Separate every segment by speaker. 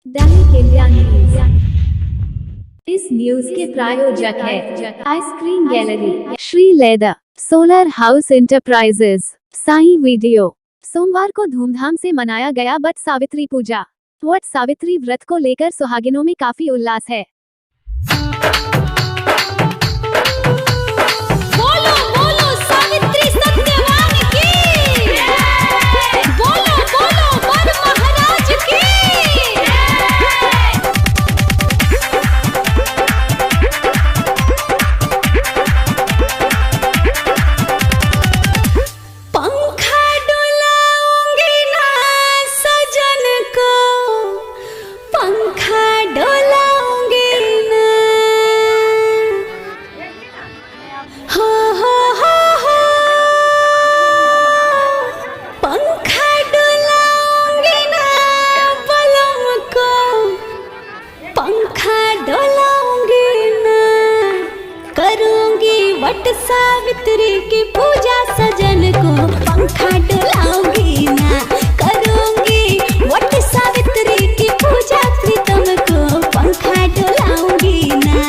Speaker 1: दैनिक India news. इस news के प्रायोजक है ice cream gallery, Shri leather, solar house enterprises, Sai video. सोमवार को धूमधाम से मनाया गया वट सावित्री पूजा। वट सावित्री व्रत को लेकर सुहागिनों में काफी उल्लास है।
Speaker 2: बोलो बोलो सावित्री सत्यवान की, बोलो बोलो वर महाराज की। पंखा डोलाऊंगी ना सजन को, पंखा डोलाऊंगी ना, हो पंखा डोलाऊंगी ना बलम को, पंखा डोलाऊंगी ना, करूंगी वट सावित्री की पूजा सजन को, पंखा डोलाऊंगी ना, करूंगी वट सावित्री की पूजा प्रीतम को, पंखा डोलाऊंगी ना।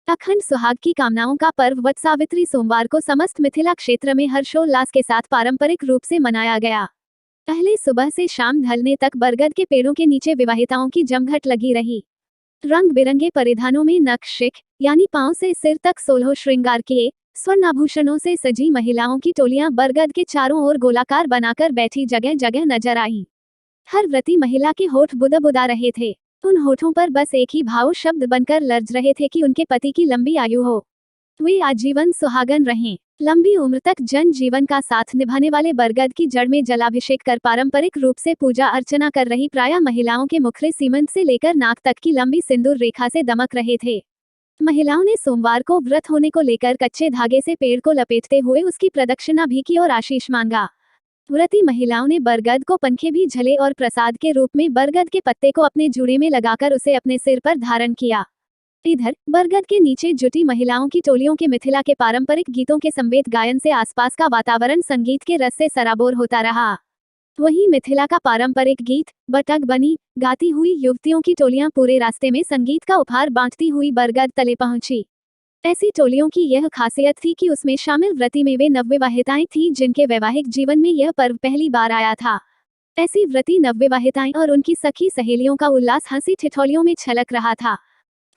Speaker 1: अखंड सुहाग की कामनाओं का पर्व वट सावित्री सोमवार को समस्त मिथिला क्षेत्र में हर्षोल्लास के साथ पारंपरिक रूप से मनाया गया। पहले सुबह से शाम ढलने तक बरगद के पेड़ों के नीचे विवाहिताओं की जमघट लगी रही। रंग बिरंगे परिधानों में नक्शिक यानी पांव से सिर तक 16 श्रृंगार किए स्वर्ण आभूषणों से सजी महिलाओं की टोलियां बरगद के चारों ओर गोलाकार बनाकर बैठी जगह जगह नजर आईं। हर व्रती महिला के होठ बुदबुदा रहे थे। उन होठों पर बस एक ही भाव शब्द बनकर लर्ज रहे थे कि उनके पति की लंबी आयु हो, वे आजीवन सुहागन रहें। लंबी उम्र तक जन जीवन का साथ निभाने वाले बरगद की जड़ में जलाभिषेक कर पारंपरिक रूप से पूजा अर्चना कर रही प्रायः महिलाओं के मुखरे सीमंत से लेकर नाक तक की लंबी सिंदूर रेखा से दमक रहे थे। महिलाओं ने सोमवार को व्रत होने को लेकर कच्चे धागे से पेड़ को लपेटते हुए उसकी प्रदक्षिणा भी की और आशीष मांगा। व्रती महिलाओं ने बरगद को पंखे भी झले और प्रसाद के रूप में बरगद के पत्ते को अपने जूड़े में लगाकर उसे अपने सिर पर धारण किया। इधर बरगद के नीचे जुटी महिलाओं की टोलियों के मिथिला के पारंपरिक गीतों के संवेद गायन से आसपास का वातावरण संगीत के रस से सराबोर होता रहा। वहीं मिथिला का पारंपरिक गीत बटक बनी गाती हुई युवतियों की टोलियां पूरे रास्ते में संगीत का उपहार बांटती हुई बरगद तले पहुंची। ऐसी टोलियों की यह खासियत थी कि उसमें शामिल व्रती में वे नवविवाहिताएं थीं जिनके वैवाहिक जीवन में यह पर्व पहली बार आया था। ऐसी व्रती नवविवाहिताएं और उनकी सखी सहेलियों का उल्लास हंसी ठिठोलियों में छलक रहा था।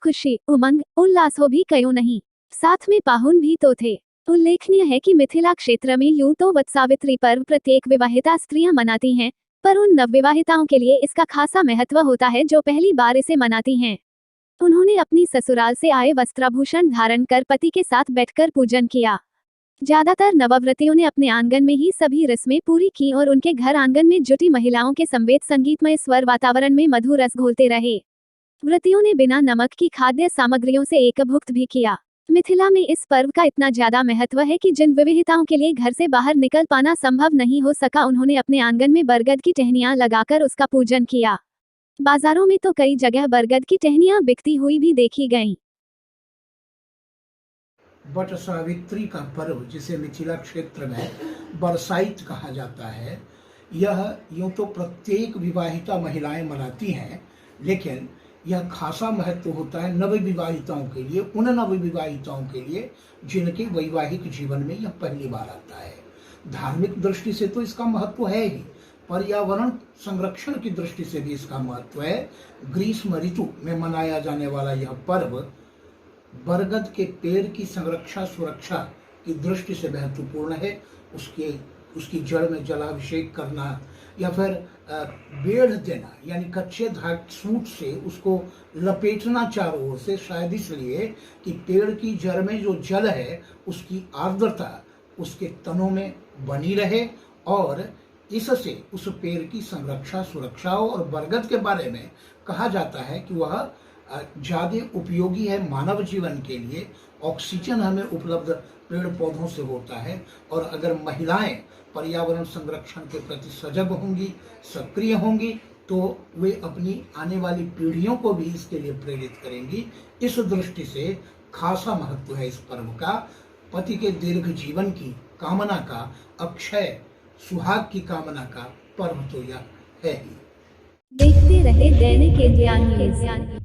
Speaker 1: खुशी, उमंग, उल्लास हो भी क्यों नहीं, साथ में पाहुन भी तो थे। उल्लेखनीय है कि मिथिला क्षेत्र में यूं तो वट सावित्री पर्व प्रत्येक विवाहिता स्त्रियां मनाती हैं, पर उन नवविवाहिताओं के लिए इसका खासा महत्व होता है जो पहली बार इसे मनाती हैं। उन्होंने अपनी ससुराल से आए वस्त्राभूषण धारण कर पति के साथ बैठकर पूजन किया। ज्यादातर नवव्रतियों ने अपने आंगन में ही सभी रस्में पूरी की और उनके घर आंगन में जुटी महिलाओं के संवेद संगीतमय स्वर वातावरण में मधुर रस घोलते रहे। व्रतियों ने बिना नमक की खाद्य सामग्रियों से एकभुक्त भी किया। मिथिला में इस पर्व का इतना ज्यादा महत्व है कि जिन विवाहिताओं के लिए घर से बाहर निकल पाना संभव नहीं हो सका, उन्होंने अपने आंगन में बरगद की टहनियां लगाकर उसका पूजन किया। बाजारों में तो कई जगह बरगद की टहनियां बिकती हुई भी देखी गईं।
Speaker 3: वट सावित्री का पर्व जिसे मिथिला क्षेत्र में बरसाइत कहा जाता है, यह यूं तो प्रत्येक विवाहिता महिलाएं मनाती हैं, लेकिन यह खासा महत्व होता है नवविवाहिताओं के लिए, उन नवविवाहिताओं के लिए जिनके वैवाहिक जीवन में यह पहली बार आता है। धार्मिक दृष्टि से तो इसका महत्व है ही, पर्यावरण संरक्षण की दृष्टि से भी इसका महत्व है। ग्रीष्म ऋतु में मनाया जाने वाला यह पर्व बरगद के पेड़ की संरक्षा सुरक्षा की दृष्टि से महत्वपूर्ण है। उसकी जड़ में जलाभिषेक करना या फिर बेढ़ देना यानी कच्चे धागे सूत से उसको लपेटना चारों ओर से, शायद इसलिए कि पेड़ की जड़ में जो जल है उसकी आर्द्रता उसके तनों में बनी रहे और इससे उस पेड़ की संरक्षा सुरक्षा हो। और बरगद के बारे में कहा जाता है कि वह ज़्यादा उपयोगी है मानव जीवन के लिए। ऑक्सीजन हमें उपलब्ध पेड़ पौधों से होता है और अगर महिलाएं पर्यावरण संरक्षण के प्रति सजग होंगी, सक्रिय होंगी, तो वे अपनी आने वाली पीढ़ियों को भी इसके लिए प्रेरित करेंगी। इस दृष्टि से खासा महत्व है इस पर्व का। पति के दीर्घ जीवन की कामना का, अक्षय सुहाग की कामना का पर्व तो यह है ही।
Speaker 1: देखते रहे दैनिक इंडिया न्यूज।